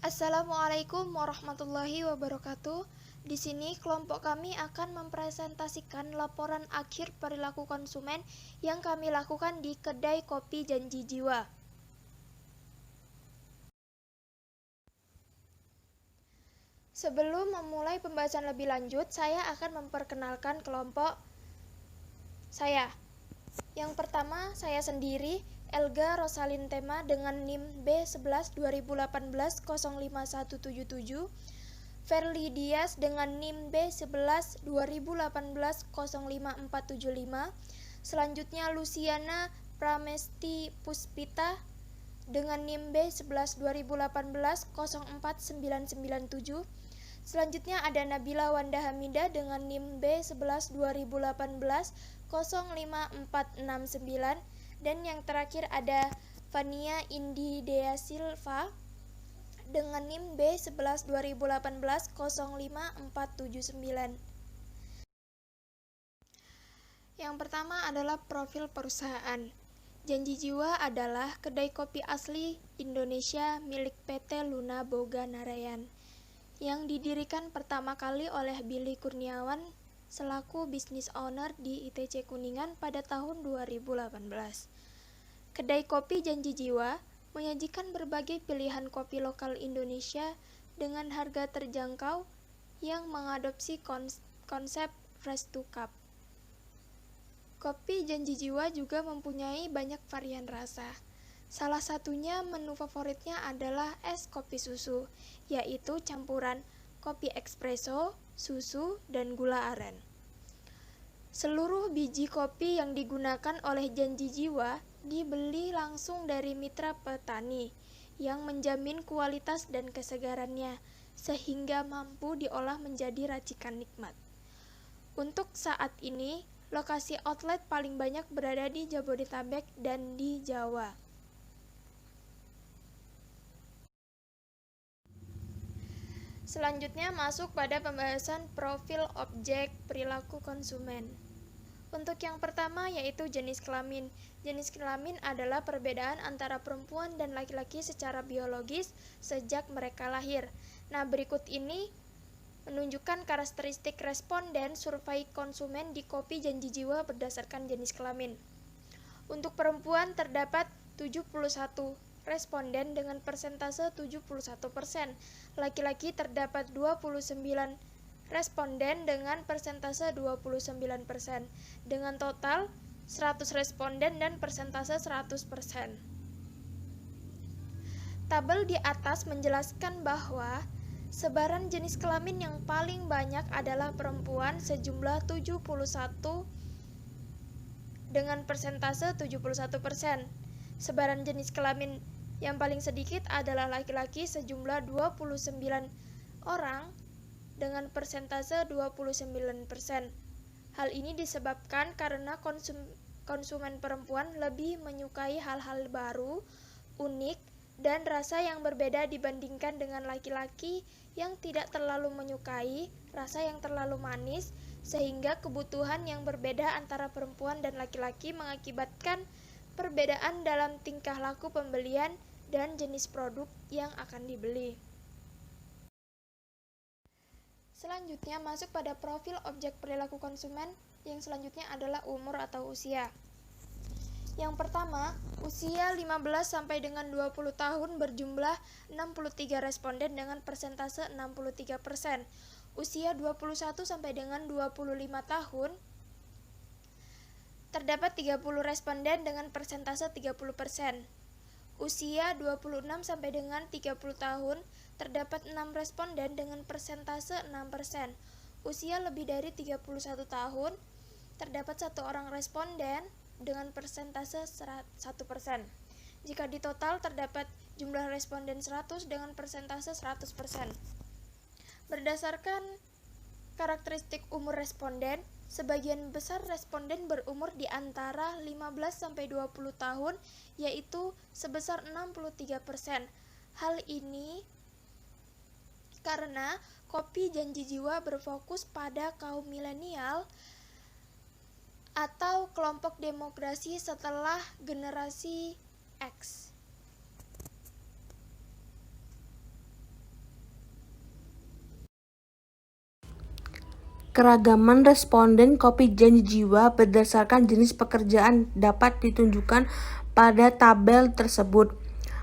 Assalamualaikum warahmatullahi wabarakatuh. Di sini kelompok kami akan mempresentasikan laporan akhir perilaku konsumen yang kami lakukan di kedai kopi Janji Jiwa. Sebelum memulai pembahasan lebih lanjut, saya akan memperkenalkan kelompok saya. Yang pertama, saya sendiri, Elga Rosalin Tema dengan NIM B11 2018 05177, Verly Dias dengan NIM B11 2018 05475, selanjutnya Luciana Pramesti Puspita dengan NIM B11 2018 04997, selanjutnya ada Nabila Wanda Hamida dengan NIM B11 2018 05469, dan yang terakhir ada Fania Indi Dea Silva dengan NIM B11 2018 05479. Yang pertama adalah profil perusahaan. Janji Jiwa adalah kedai kopi asli Indonesia milik PT Luna Boga Narayan yang didirikan pertama kali oleh Billy Kurniawan selaku business owner di ITC Kuningan pada tahun 2018. Kedai kopi Janji Jiwa menyajikan berbagai pilihan kopi lokal Indonesia dengan harga terjangkau yang mengadopsi konsep fresh to cup. Kopi Janji Jiwa juga mempunyai banyak varian rasa. Salah satunya menu favoritnya adalah es kopi susu, yaitu campuran kopi espresso, susu, dan gula aren. Seluruh biji kopi yang digunakan oleh Janji Jiwa dibeli langsung dari mitra petani yang menjamin kualitas dan kesegarannya, sehingga mampu diolah menjadi racikan nikmat. Untuk saat ini, lokasi outlet paling banyak berada di Jabodetabek dan di Jawa. Selanjutnya masuk pada pembahasan profil objek perilaku konsumen. Untuk yang pertama yaitu jenis kelamin. Jenis kelamin adalah perbedaan antara perempuan dan laki-laki secara biologis sejak mereka lahir. Nah, berikut ini menunjukkan karakteristik responden survei konsumen di kopi Janji Jiwa berdasarkan jenis kelamin. Untuk perempuan terdapat 71 responden dengan persentase 71%. Laki-laki terdapat 29 responden dengan persentase 29%. Dengan total 100 responden dan persentase 100%. Tabel di atas menjelaskan bahwa sebaran jenis kelamin yang paling banyak adalah perempuan sejumlah 71 dengan persentase 71%. Sebaran jenis kelamin yang paling sedikit adalah laki-laki sejumlah 29 orang dengan persentase 29%. Hal ini disebabkan karena konsumen perempuan lebih menyukai hal-hal baru, unik, dan rasa yang berbeda dibandingkan dengan laki-laki yang tidak terlalu menyukai rasa yang terlalu manis, sehingga kebutuhan yang berbeda antara perempuan dan laki-laki mengakibatkan perbedaan dalam tingkah laku pembelian dan jenis produk yang akan dibeli. Selanjutnya masuk pada profil objek perilaku konsumen, yang selanjutnya adalah umur atau usia. Yang pertama, usia 15 sampai dengan 20 tahun berjumlah 63 responden dengan persentase 63%. Usia 21 sampai dengan 25 tahun terdapat 30 responden dengan persentase 30%. Usia 26 sampai dengan 30 tahun terdapat 6 responden dengan persentase 6%. Usia lebih dari 31 tahun terdapat 1 orang responden dengan persentase 1%. Jika di total terdapat jumlah responden 100 dengan persentase 100%. Berdasarkan karakteristik umur responden, sebagian besar responden berumur di antara 15 sampai 20 tahun, yaitu sebesar 63%. Hal ini karena kopi Janji Jiwa berfokus pada kaum milenial atau kelompok demografi setelah generasi X. Keragaman responden kopi janji jiwa berdasarkan jenis pekerjaan dapat ditunjukkan pada tabel tersebut.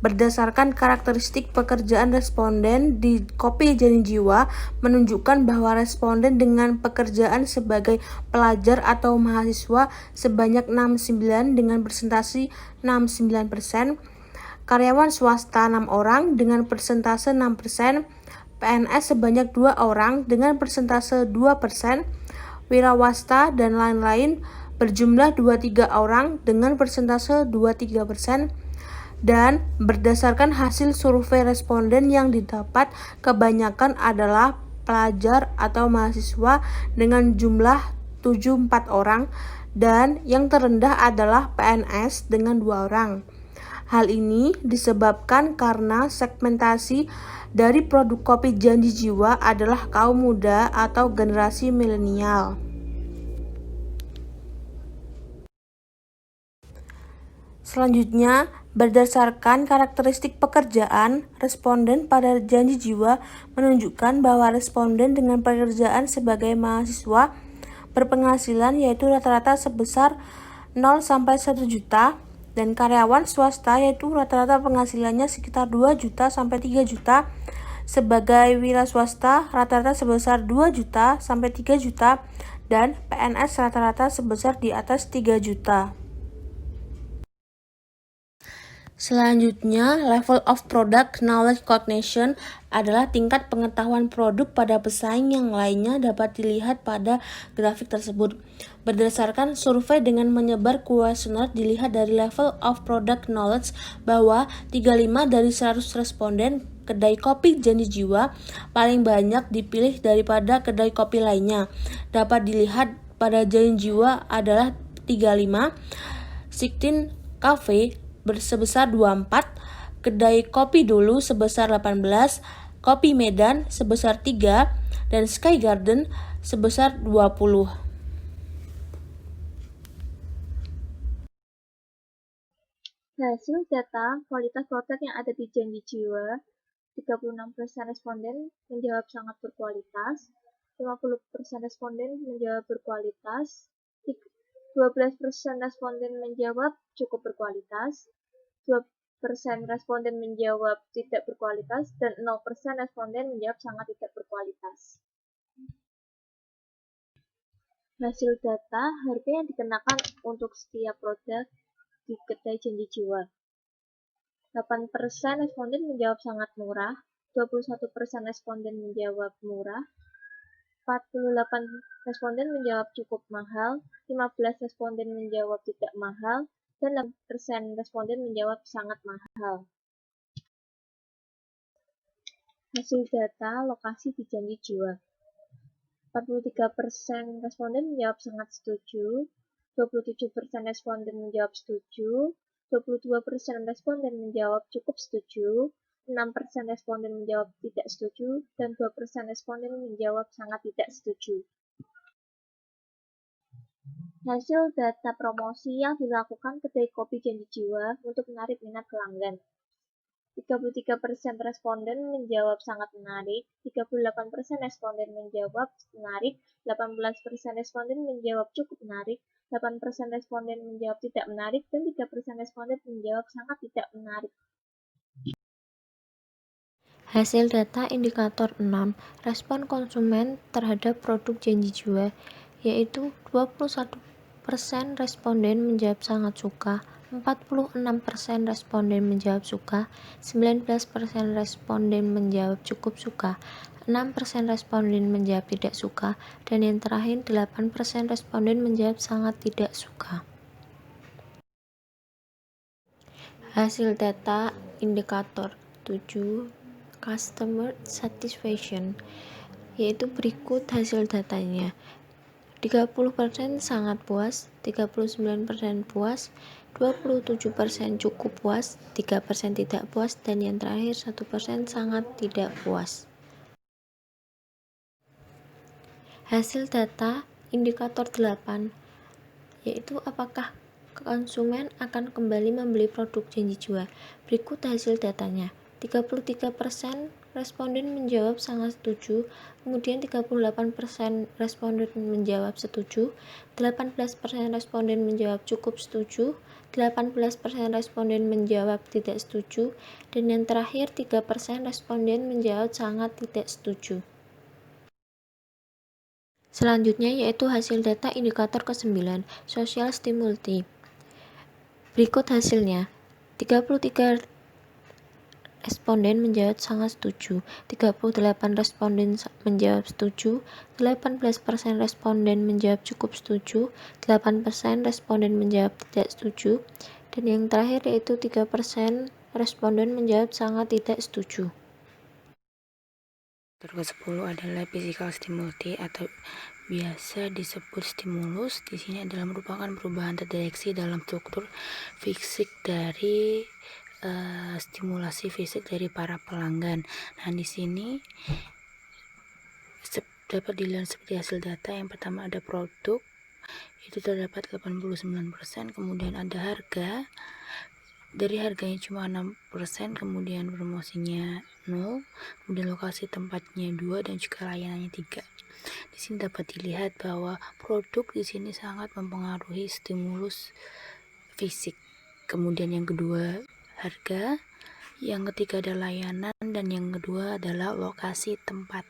Berdasarkan karakteristik pekerjaan responden di kopi janji jiwa menunjukkan bahwa responden dengan pekerjaan sebagai pelajar atau mahasiswa sebanyak 69 dengan persentase 69%, karyawan swasta 6 orang dengan persentase 6%, PNS sebanyak 2 orang dengan persentase 2%, wirawasta dan lain-lain berjumlah 23 orang dengan persentase 23%, dan berdasarkan hasil survei responden yang didapat kebanyakan adalah pelajar atau mahasiswa dengan jumlah 74 orang dan yang terendah adalah PNS dengan 2 orang. Hal ini disebabkan karena segmentasi dari produk kopi janji jiwa adalah kaum muda atau generasi milenial. Selanjutnya, berdasarkan karakteristik pekerjaan, responden pada janji jiwa menunjukkan bahwa responden dengan pekerjaan sebagai mahasiswa berpenghasilan yaitu rata-rata sebesar 0-1 juta, dan karyawan swasta yaitu rata-rata penghasilannya sekitar 2 juta sampai 3 juta. Sebagai wira swasta rata-rata sebesar 2 juta sampai 3 juta dan PNS rata-rata sebesar di atas 3 juta. Selanjutnya, level of product knowledge cognition adalah tingkat pengetahuan produk pada pesaing yang lainnya dapat dilihat pada grafik tersebut. Berdasarkan survei dengan menyebar kuesioner dilihat dari level of product knowledge bahwa 35 dari 100 responden kedai kopi janji jiwa paling banyak dipilih daripada kedai kopi lainnya. Dapat dilihat pada janji jiwa adalah 35, 16 Cafe sebesar 24, kedai kopi dulu sebesar 18, kopi Medan sebesar 3, dan Sky Garden sebesar 20. Hasil data kualitas produk yang ada di janji jiwa, 36% responden menjawab sangat berkualitas, 50% responden menjawab berkualitas, 12% responden menjawab cukup berkualitas, 2% responden menjawab tidak berkualitas, dan 0% responden menjawab sangat tidak berkualitas. Hasil data harga yang dikenakan untuk setiap produk di kedai janji jiwa. 8% responden menjawab sangat murah, 21% responden menjawab murah, 48 responden menjawab cukup mahal, 15 responden menjawab tidak mahal, dan 6% responden menjawab sangat mahal. Hasil data lokasi di janji jiwa. 43% responden menjawab sangat setuju, 27% responden menjawab setuju, 22% responden menjawab cukup setuju, 6% responden menjawab tidak setuju, dan 2% responden menjawab sangat tidak setuju. Hasil data promosi yang dilakukan kedai kopi janji jiwa untuk menarik minat pelanggan. 33% responden menjawab sangat menarik, 38% responden menjawab menarik, 18% responden menjawab cukup menarik, 8% responden menjawab tidak menarik, dan 3% responden menjawab sangat tidak menarik. Hasil data indikator 6, respon konsumen terhadap produk janji jiwa, yaitu 21% responden menjawab sangat suka, 46% responden menjawab suka, 19% responden menjawab cukup suka, 6% responden menjawab tidak suka, dan yang terakhir 8% responden menjawab sangat tidak suka. Hasil data indikator 7, customer satisfaction, yaitu berikut hasil datanya. 30% sangat puas, 39% puas, 27% cukup puas, 3% tidak puas, dan yang terakhir 1% sangat tidak puas. Hasil data indikator 8, yaitu apakah konsumen akan kembali membeli produk janji jiwa. Berikut hasil datanya. 33% responden menjawab sangat setuju, kemudian 38% responden menjawab setuju, 18% responden menjawab cukup setuju, 18% responden menjawab tidak setuju, dan yang terakhir 3% responden menjawab sangat tidak setuju. Selanjutnya yaitu hasil data indikator ke-9, social stimuli. Berikut hasilnya. 33 responden menjawab sangat setuju, 38 responden menjawab setuju, 18% responden menjawab cukup setuju, 8% responden menjawab tidak setuju, dan yang terakhir yaitu 3% responden menjawab sangat tidak setuju. Ke-10 adalah physical stimuli atau biasa disebut stimulus. Di sini adalah merupakan perubahan terdeteksi dalam struktur fisik dari stimulasi fisik dari para pelanggan. Nah, di sini dapat dilihat seperti hasil data. Yang pertama ada produk, itu terdapat 89%, kemudian ada harga. Dari harganya cuma 6%, kemudian promosinya 0, kemudian lokasi tempatnya 2, dan juga layanannya 3. Di sini dapat dilihat bahwa produk di sini sangat mempengaruhi stimulus fisik. Kemudian yang kedua harga, yang ketiga ada layanan, dan yang kedua adalah lokasi tempat.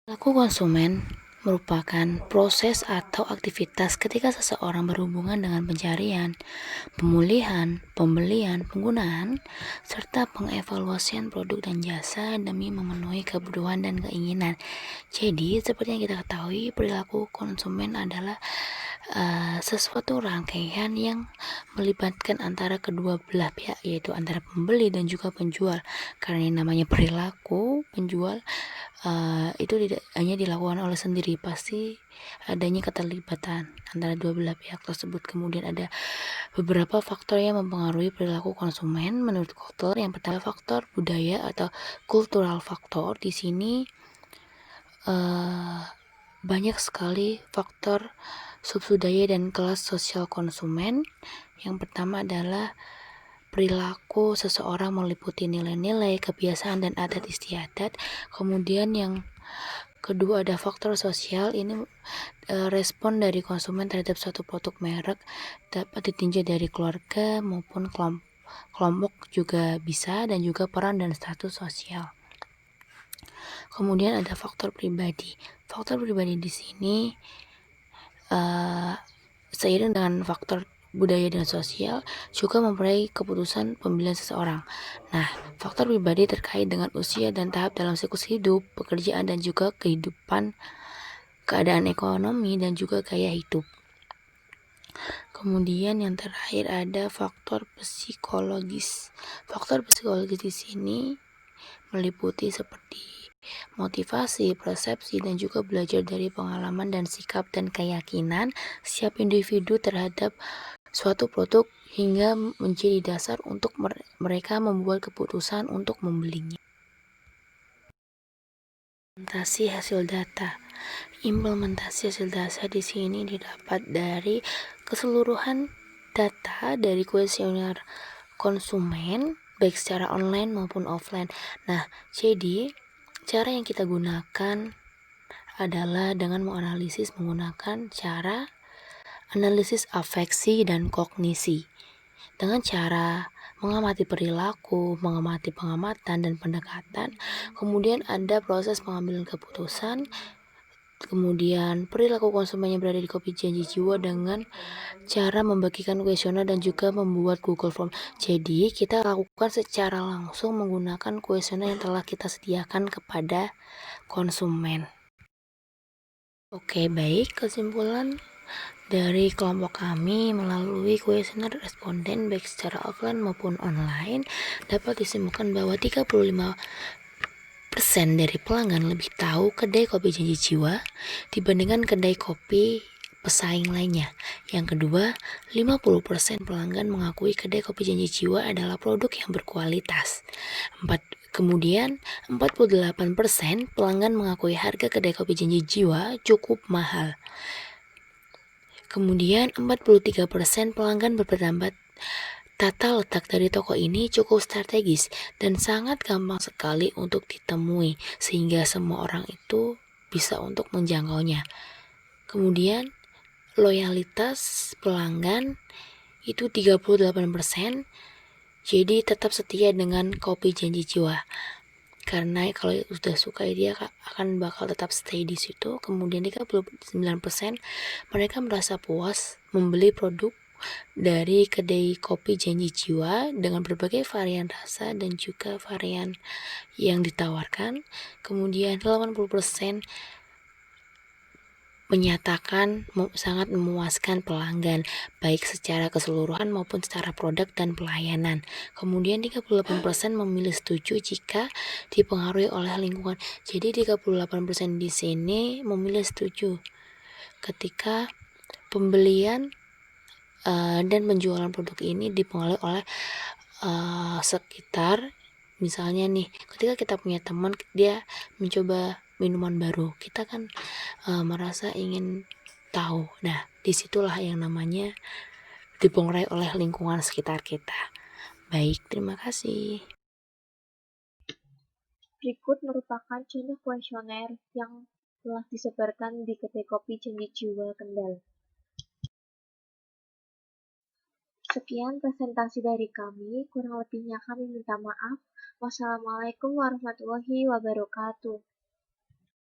Perilaku konsumen merupakan proses atau aktivitas ketika seseorang berhubungan dengan pencarian, pemulihan, pembelian, penggunaan, serta pengevaluasian produk dan jasa demi memenuhi kebutuhan dan keinginan. Jadi, seperti yang kita ketahui, perilaku konsumen adalah sesuatu rangkaian yang melibatkan antara kedua belah pihak, yaitu antara pembeli dan juga penjual. Karena yang namanya perilaku penjual itu tidak hanya dilakukan oleh sendiri, pasti adanya keterlibatan antara dua belah pihak tersebut. Kemudian ada beberapa faktor yang mempengaruhi perilaku konsumen menurut Kotler. Yang pertama faktor budaya atau cultural factor. Di sini banyak sekali faktor subbudaya dan kelas sosial konsumen. Yang pertama adalah perilaku seseorang meliputi nilai-nilai, kebiasaan, dan adat istiadat. Kemudian yang kedua ada faktor sosial. Ini respon dari konsumen terhadap suatu produk merek dapat ditinjau dari keluarga maupun kelompok juga bisa, dan juga peran dan status sosial. Kemudian ada faktor pribadi. Faktor pribadi di sini seiring dengan faktor budaya dan sosial juga mempengaruhi keputusan pemilihan seseorang. Nah, faktor pribadi terkait dengan usia dan tahap dalam siklus hidup, pekerjaan, dan juga kehidupan, keadaan ekonomi, dan juga gaya hidup. Kemudian yang terakhir ada faktor psikologis. Faktor psikologis di sini meliputi seperti motivasi, persepsi, dan juga belajar dari pengalaman dan sikap dan keyakinan setiap individu terhadap suatu produk hingga menjadi dasar untuk mereka membuat keputusan untuk membelinya. Implementasi hasil data. Implementasi hasil data di sini didapat dari keseluruhan data dari kuesioner konsumen baik secara online maupun offline. Nah, jadi cara yang kita gunakan adalah dengan menganalisis menggunakan cara analisis afeksi dan kognisi. Dengan cara mengamati perilaku, mengamati pengamatan dan pendekatan, kemudian ada proses pengambilan keputusan, kemudian perilaku konsumen yang berada di kopi janji jiwa dengan cara membagikan kuesioner dan juga membuat Google Form. Jadi kita lakukan secara langsung menggunakan kuesioner yang telah kita sediakan kepada konsumen. Oke, baik, kesimpulan dari kelompok kami melalui kuesioner responden baik secara offline maupun online dapat disimpulkan bahwa 35% dari pelanggan lebih tahu kedai kopi janji jiwa dibandingkan kedai kopi pesaing lainnya. Yang kedua, 50% pelanggan mengakui kedai kopi janji jiwa adalah produk yang berkualitas. Kemudian 48% pelanggan mengakui harga kedai kopi janji jiwa cukup mahal. Kemudian 43% pelanggan berpendapat Tata letak dari toko ini cukup strategis dan sangat gampang sekali untuk ditemui, sehingga semua orang itu bisa untuk menjangkaunya. Kemudian, loyalitas pelanggan itu 38%, jadi tetap setia dengan kopi janji jiwa. Karena kalau sudah suka dia akan bakal tetap stay di situ. Kemudian 39% mereka merasa puas membeli produk dari kedai kopi janji jiwa dengan berbagai varian rasa dan juga varian yang ditawarkan. Kemudian 80% menyatakan sangat memuaskan pelanggan, baik secara keseluruhan maupun secara produk dan pelayanan. Kemudian 38% memilih setuju jika dipengaruhi oleh lingkungan. Jadi 38% di sini memilih setuju ketika pembelian dan penjualan produk ini dipengaruhi oleh sekitar. Misalnya nih, ketika kita punya teman dia mencoba minuman baru, kita kan merasa ingin tahu. Nah, disitulah yang namanya dipengaruhi oleh lingkungan sekitar kita. Baik, terima kasih. Berikut merupakan contoh kuesioner yang telah disebarkan di kedai kopi Janji Jiwa Kendal. Sekian presentasi dari kami, kurang lebihnya kami minta maaf. Wassalamualaikum warahmatullahi wabarakatuh.